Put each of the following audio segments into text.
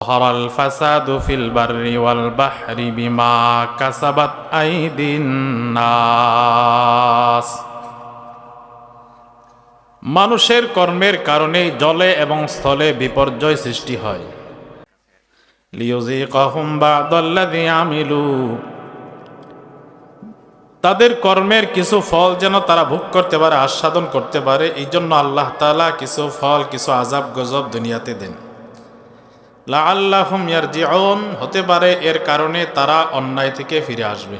ظهر الفساد في البر والبحر بما كسبت أيدي الناس মানুষের কর্মের কারণে জলে এবং স্থলে বিপর্যয় সৃষ্টি হয়। লিয়ুযীকাহুম বা'দাল্লাযী আমিলু, তাদের কর্মের কিছু ফল যেন তারা ভোগ করতে পারে, আস্বাদন করতে পারে। এই জন্য আল্লাহ তাআলা কিছু ফল, কিছু আযাব গজব দুনিয়াতে দেন। লাআল্লাহুম ইয়ারজিউন, হতে পারে এর কারণে তারা অন্যায় থেকে ফিরে আসবে।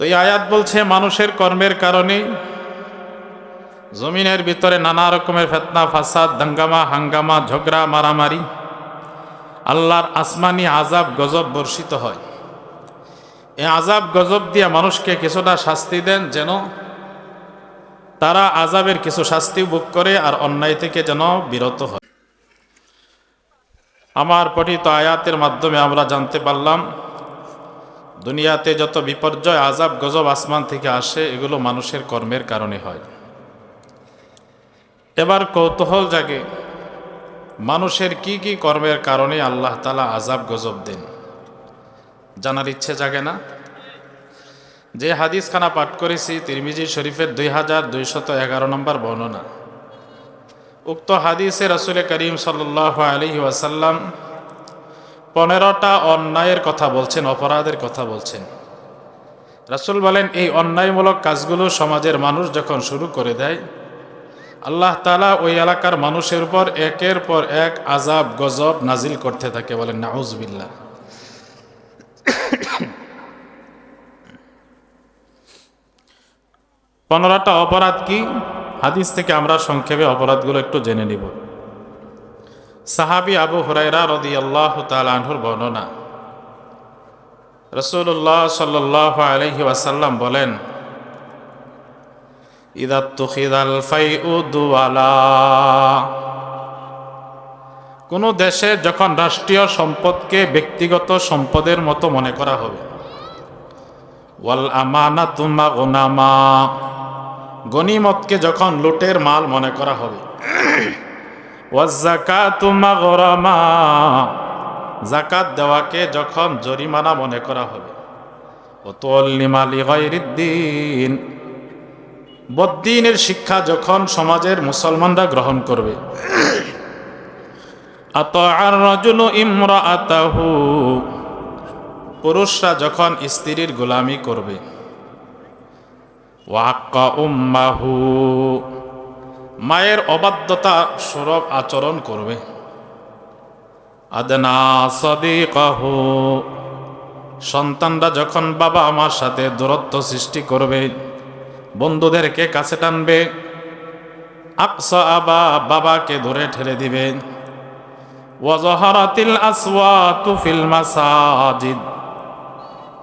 তো এই আয়াত বলছে মানুষের কর্মের কারণে জমিনের ভিতরে নানা রকমের ফিতনা, ফাসাদ, দাঙ্গামা, হাঙ্গামা, ঝগড়া, মারামারি, আল্লাহর আসমানি আযাব গজব বর্ষিত হয়। এই আযাব গজব দিয়ে মানুষকে কিছুটা শাস্তি দেন, যেন তারা আযাবের কিছু শাস্তি ভোগ করে আর অন্যায় থেকে যেন বিরত হয়। আমার পঠিত আয়াতের মাধ্যমে আমরা জানতে পারলাম দুনিয়াতে যত বিপর্যয়, আযাব গজব আসমান থেকে আসে, এগুলো মানুষের কর্মের কারণে হয়। এবার কৌতূহল জাগে, মানুষের কি কি কর্মের কারণে আল্লাহ তাআলা আযাব গজব দেন? জানার ইচ্ছে জাগে না? যে হাদিসখানা পাঠ করেছি তিরমিজি শরীফের 2211 নম্বর বর্ণনা, উক্ত হাদিসে রাসূল করিম সাল্লাল্লাহু আলাইহি ওয়াসাল্লাম 15টা অন্যায়ের কথা বলছেন, অপরাধের কথা বলছেন। রাসূল বলেন, এই অন্যায়মূলক কাজগুলো সমাজের মানুষ যখন শুরু করে দেয়, আল্লাহ তাআলা ওই এলাকার মানুষের উপর একের পর এক আযাব গজব নাজিল করতে থাকে। বলেন নাউযুবিল্লাহ। পনেরোটা অপরাধ কি? হাদিস থেকে আমরা সংক্ষেপে অপরাধগুলো একটু জেনে নিব। সাহাবী আবু হুরায়রা রাদিয়াল্লাহু তাআলা আনহুর বর্ণনা, রাসূলুল্লাহ সাল্লাল্লাহু আলাইহি ওয়াসাল্লাম বলেন, ইযা তুখিযাল ফাইউ দুওয়ালা, কোন দেশে যখন রাষ্ট্রীয় সম্পদকে ব্যক্তিগত সম্পদের মতো মনে করা হবে, ওয়াল আমানাতু মাগনামা, গনিমতকে যখন লুটের মাল মনে করা হবে, ওয়াজ যাকাতু মাগরামা, যাকাত দেওয়াকে যখন জরিমানা মনে করা হবে, ওয়া তুল্লিমা লিগাইরিদ্দিন, বদ্দিনের শিক্ষা যখন সমাজের মুসলমানরা গ্রহণ করবে, আতাআর রাজুলু ইমরাআতাহু, পুরুষরা যখন স্ত্রীর গোলামি করবে, ওয়াক্কা উম্মাহু, মায়ের অবাধ্যতা সুলভ আচরণ করবে, আদনা সাদিকাহু, সন্তানরা যখন বাবা আমার সাথে দূরত্ব সৃষ্টি করবে, বন্ধুদেরকে কাছে টানবে, আকসা আবা, বাবাকে দূরে ঠেলে দিবে, ওয়াজহারাতিল আসওয়াতু ফিল মাসাজিদ,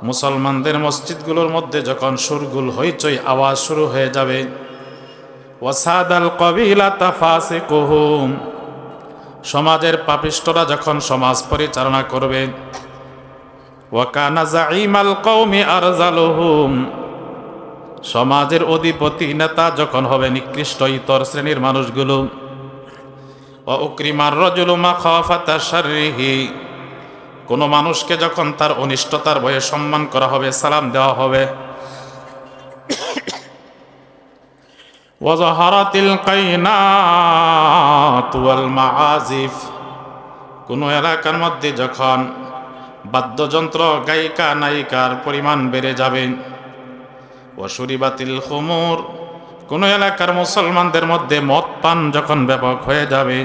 মুসলমানদের মসজিদগুলোর মধ্যে যখন সুরগুল হইচই আওয়াজ শুরু হয়ে যাবে, ওয়াসাদাল কবিলাতা ফাসিকুহুম, সমাজের পাপিষ্ঠরা যখন সমাজ পরিচালনা করবে, ওয়াকানা জাইমাল কওমি আরজালুহুম, সমাজের অধিপতি নেতা যখন হবে নিকৃষ্ট ইতর শ্রেণীর মানুষগুলো, ওয়া উকরিমার রাজুলু মাখাফাতা শাররিহি, কোন মানুষকে যখন তার অনিষ্টতার ভয়ে সম্মান করা হবে, সালাম দেওয়া হবে, ওয়াজহারাতিল কাইনাত ওয়াল মাআজিফ, কোন এলাকার মধ্যে যখন বাদ্যযন্ত্র, গায়িকা নায়িকার পরিমাণ বেড়ে যাবে, ওয়াশুরিবাতিল খুমুর, কোন এলাকার মুসলমানদের মধ্যে মদ পান যখন ব্যাপক হয়ে যাবে,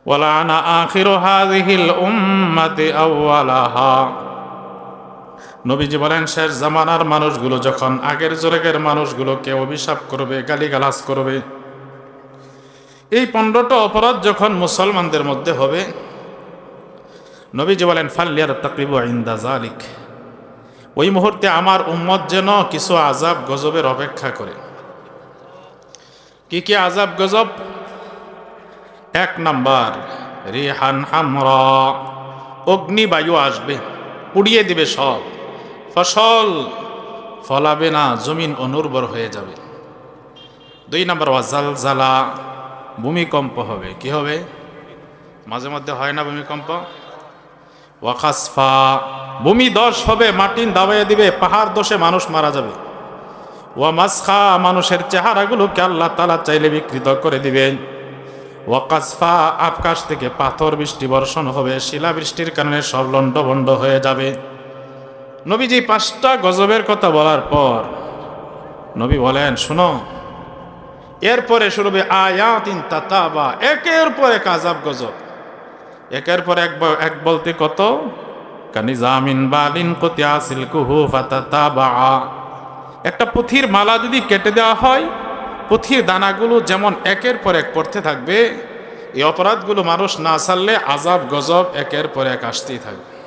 ওয়ালানা আখিরু হাযিহিল উম্মাতি আউওয়ালাহা, নবীজি বলেন শেষ জামানার মানুষগুলো যখন আগের যুগের মানুষগুলোকে অভিশাপ করবে, গালিগালাজ করবে। এই 15টা অপরাধ যখন মুসলমানদের মধ্যে হবে, নবীজি বলেন ফালইয়ারতাকিবু ইনদা যালিক, ওই মুহূর্তে আমার উম্মত যেন কিছু আযাব গজবের অপেক্ষা করে। কি কি আযাব গজব? 1 নাম্বার, রিহান হামরা, অগ্নিবায়ু আসবে, পুড়িয়ে দিবে সব, ফসল ফলাবে না, জমিন অনুর্বর হয়ে যাবে। 2 নাম্বার, ওয়াজালজালা, ভূমিকম্প হবে। কি হবে? মাঝে মধ্যে হয় না ভূমিকম্প? ওয়াখাসফা, ভূমি ধস হবে, মাটি দাবাইয়া দিবে, পাহাড় দোষে মানুষ মারা যাবে। ওয়া মাসখা, মানুষের চেহারাগুলোকে আল্লাহ তাআলা চাইলে বিকৃত করে দিবেন। ওয়াকাসফা, আকাশ থেকে পাথর বৃষ্টি বর্ষণ হবে, শিলা বৃষ্টির কারণে সব লন্ডভন্ড হয়ে যাবে। নবীজি 5টা গজবের কথা বলার পর নবী বলেন, শুনো, এরপরে শুরু হবে আয়াতিন তাতাবা, একের পর এক আযাব গজব, একের পর এক বলতে কত, কানিজামিন বালিন কুতিয়াসিল কুহু ফাতাতাবা, একটা পুঁথির মালা যদি কেটে দেওয়া হয়, পুঁথির দানাগুলো যেমন একের পর এক পড়তে থাকবে, এই অপরাধগুলো মানুষ না ছাড়লে আযাব গজব একের পর এক আসতেই থাকবে।